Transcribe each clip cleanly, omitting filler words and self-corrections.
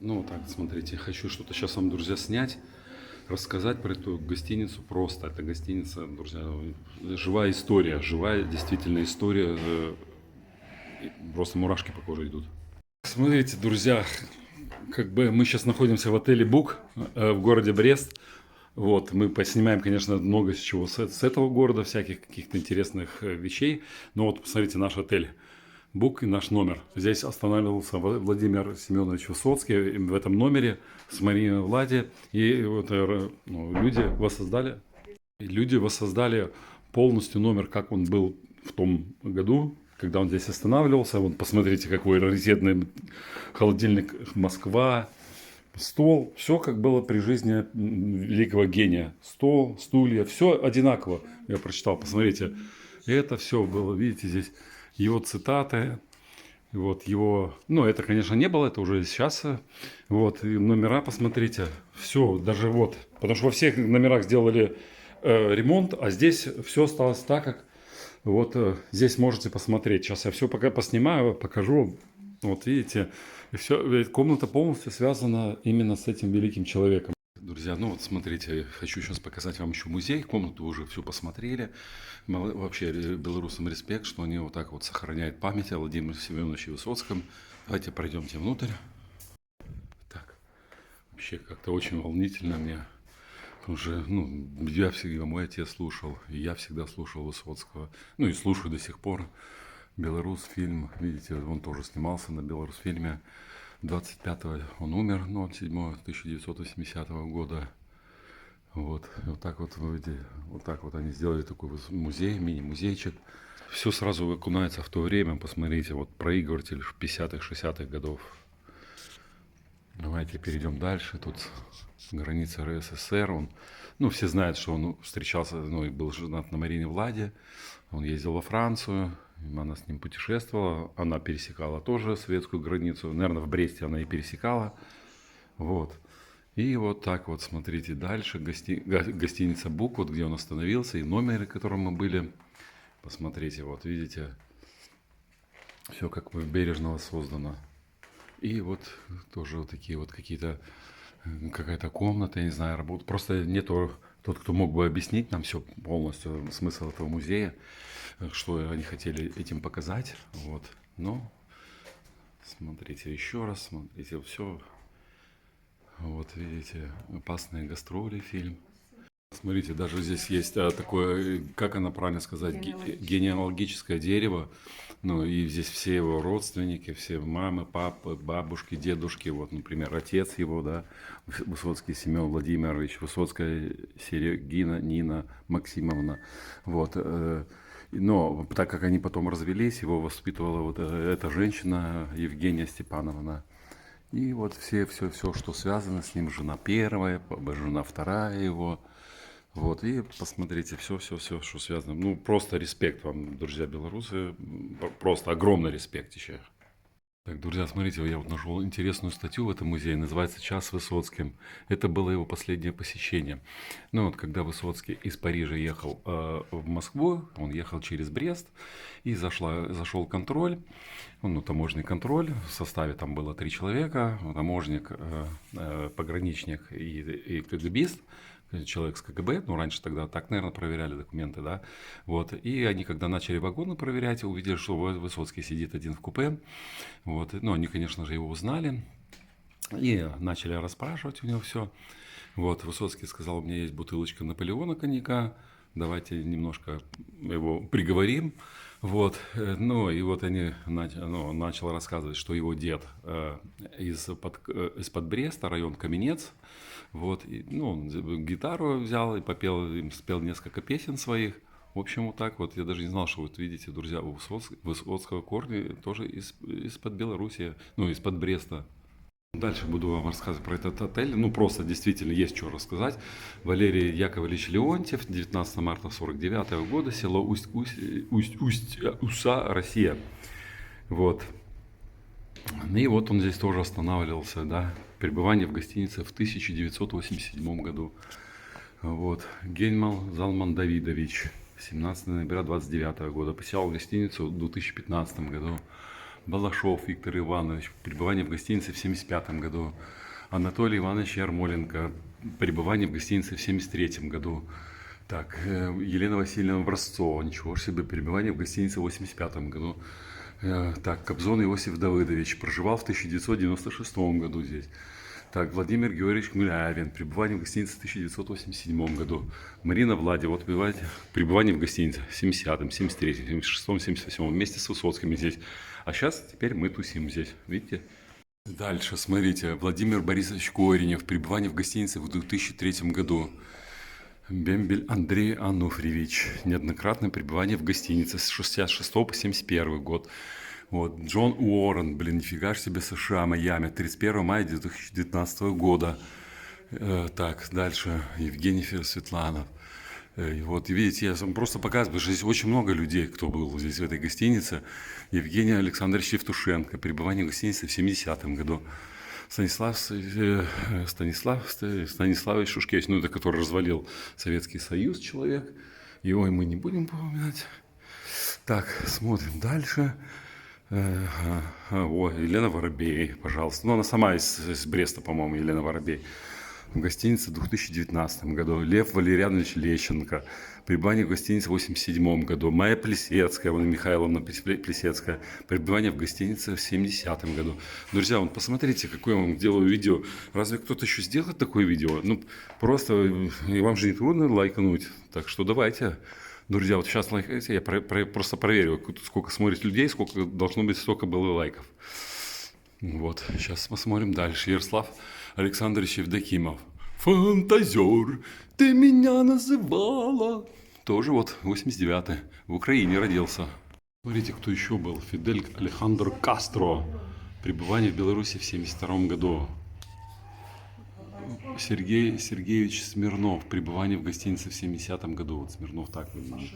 Ну, вот так, смотрите, хочу что-то сейчас вам, друзья, снять, рассказать про эту гостиницу просто. Это гостиница, друзья, живая история, живая действительно история. Просто мурашки по коже идут. Смотрите, друзья, как бы мы сейчас находимся в отеле Бук в городе Брест. Вот, мы поснимаем, конечно, много чего с этого города, всяких каких-то интересных вещей. Но вот посмотрите, наш отель Бук и наш номер. Здесь останавливался Владимир Семенович Высоцкий в этом номере с Марией Влади. И вот, люди воссоздали полностью номер, как он был в том году, когда он здесь останавливался. Вот посмотрите, какой раритетный холодильник Москва, стол, все как было при жизни великого гения. Стол, стулья, все одинаково. Я прочитал, посмотрите. Это все было, видите, здесь его цитаты, вот его, ну, это, конечно, не было, это уже сейчас. Вот, и номера, посмотрите, все, даже вот, потому что во всех номерах сделали ремонт, а здесь все осталось так, как вот здесь можете посмотреть. Сейчас я все пока поснимаю, покажу. Вот видите, и все, комната полностью связана именно с этим великим человеком. Друзья, ну вот смотрите, хочу сейчас показать вам еще музей. Комнату уже все посмотрели. Вообще белорусам респект, что они вот так вот сохраняют память о Владимире Семеновиче Высоцком. Давайте пройдемте внутрь. Так, вообще как-то очень волнительно мне. Потому что, ну, я всегда, мой отец слушал, и я всегда слушал Высоцкого. Ну и слушаю до сих пор. Белорус фильм, видите, он тоже снимался на Белорус фильме. 25-го он умер, 07-го 1980 года. Вот так вот, видите, вот так вот они сделали такой музей, мини-музейчик. Все сразу окунается в то время, посмотрите, вот проигрыватель 50-х, 60-х годов. Давайте перейдем дальше. Тут граница РСФСР. Он, ну, все знают, что он встречался, ну, и был женат на Марине Владе. Он ездил во Францию, она с ним путешествовала. Она пересекала тоже советскую границу. Наверное, в Бресте она и пересекала. Вот. И вот так вот, смотрите, дальше гостиница Бук, вот где он остановился, и номеры, в котором мы были. Посмотрите, вот видите, все как бы бережно создано. И вот тоже вот такие вот какие-то, какая-то комната, я не знаю, работа. Просто нету тот, кто мог бы объяснить нам все полностью, смысл этого музея, что они хотели этим показать. Вот. Но смотрите еще раз, смотрите, все. Вот видите, опасные гастроли фильм. Смотрите, даже здесь есть такое, как она правильно сказать, генеалогическое дерево. Ну, и здесь все его родственники, все мамы, папы, бабушки, дедушки. Вот, например, отец его, да, Высоцкий Семен Владимирович, Высоцкая Серегина Нина Максимовна. Вот. Но так как они потом развелись, его воспитывала вот эта женщина Евгения Степановна. И вот все, что связано с ним, жена первая, жена вторая его. Вот, и посмотрите, все, что связано. Ну, просто респект вам, друзья белорусы. Просто огромный респект еще. Так, друзья, смотрите, я вот нашел интересную статью в этом музее, называется «Час с Высоцким». Это было его последнее посещение. Ну вот, когда Высоцкий из Парижа ехал в Москву, он ехал через Брест, и зашел контроль, ну, таможенный контроль, в составе там было 3 человека, таможник, пограничник и КГБист, человек с КГБ, ну, раньше тогда так, наверное, проверяли документы, да, вот, и они, когда начали вагоны проверять, увидели, что Высоцкий сидит один в купе, вот, ну, они, конечно же, его узнали, и начали расспрашивать у него все, вот, Высоцкий сказал, у меня есть бутылочка Наполеона коньяка, давайте немножко его приговорим, вот, ну, и вот они, начал рассказывать, что его дед из-под Бреста, район Каменец, вот, и, ну, он гитару взял и попел, им спел несколько песен своих. В общем, вот так вот. Я даже не знал, что вот видите, друзья, у Высоцкого корни тоже из-под Белоруссии, ну, из-под Бреста. Дальше буду вам рассказывать про этот отель. Ну, просто действительно есть что рассказать. Валерий Яковлевич Леонтьев, 19 марта 49 года, село Усть-Уса, Россия. Вот. И вот он здесь тоже останавливался, да. Пребывание в гостинице в 1987 году. Вот. Гейнмал Залман Давидович, 17 ноября 29 года. Посещал гостиницу в 2015 году. Балашов Виктор Иванович, пребывание в гостинице в 1975 году. Анатолий Иванович Ярмоленко, пребывание в гостинице в 1973 году. Так, Елена Васильевна Образцова, ничего себе, пребывание в гостинице в 1985 году. Так, Кобзон Иосиф Давыдович, проживал в 1996 году здесь. Так, Владимир Георгиевич Мулявин, пребывание в гостинице в 1987 году. Марина Владева, вот пребывание в гостинице в 70-м, 73-м, 76-м, 78-м, вместе с Высоцким здесь. А сейчас теперь мы тусим здесь, видите? Дальше, смотрите, Владимир Борисович Коренев, пребывание в гостинице в 2003 году. Бембель Андрей Ануфриевич, неоднократное пребывание в гостинице с 66 по 71 год. Вот, Джон Уоррен, блин, нифига себе, США, Майами, 31 мая 2019 года. Так, дальше, Евгений Светланов. Вот, и видите, я вам просто показываю, что здесь очень много людей, кто был здесь в этой гостинице. Евгений Александрович Евтушенко, пребывание в гостинице в 70-м году. Станиславович Шушкевич, ну это который развалил Советский Союз человек. Его мы не будем упоминать. Так, смотрим дальше. О, Елена Воробей, пожалуйста. Ну, она сама из Бреста, по-моему, Елена Воробей. В гостинице в 2019 году. Лев Валерьянович Лещенко. Пребывание в гостинице в 1987 году. Майя Плесецкая, Вона Михайловна Плесецкая. Пребывание в гостинице в 1970 году. Друзья, вот посмотрите, какое я вам делаю видео. Разве кто-то еще сделает такое видео? Ну, просто, и вам же не трудно лайкнуть. Так что давайте. Друзья, вот сейчас лайкайте, я просто проверю, сколько смотрит людей, сколько должно быть, столько было лайков. Вот, сейчас посмотрим дальше. Ярослав Александрович Евдокимов. Фантазер, ты меня называла. Тоже вот 89-й. В Украине родился. Смотрите, кто еще был. Фидель Алехандро Кастро. Пребывание в Беларуси в 72 году. Сергей Сергеевич Смирнов. Пребывание в гостинице в 70-м году. Вот Смирнов так выглядит.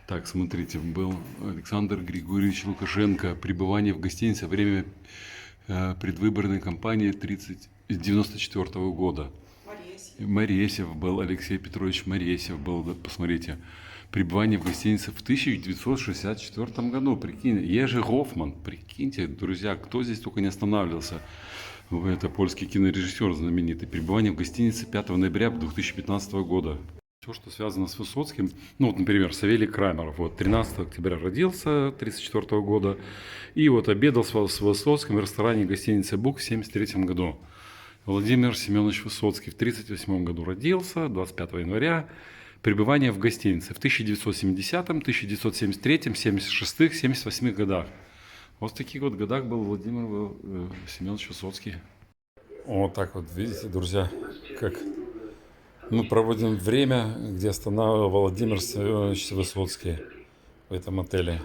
Так, смотрите, был Александр Григорьевич Лукашенко. Пребывание в гостинице во время предвыборной кампании 94 года. Моресев был, Алексей Петрович Моресев был, да, посмотрите. Пребывание в гостинице в 1964 году, прикиньте. Ежи Гофман, прикиньте, друзья, кто здесь только не останавливался. Это польский кинорежиссер знаменитый. Пребывание в гостинице 5 ноября 2015 года. Все, что связано с Высоцким, ну вот, например, Савелий Крамеров, вот 13 октября родился 1934 года, и вот обедал с Высоцким в ресторане гостиницы «Бук» в 1973 году. Владимир Семенович Высоцкий в 1938 году родился, 25 января, пребывание в гостинице в 1970, 1973, 1976, 1978 годах. Вот в таких вот годах был Владимир Семенович Высоцкий. Вот так вот, видите, друзья, как мы проводим время, где останавливал Владимир Семенович Высоцкий в этом отеле.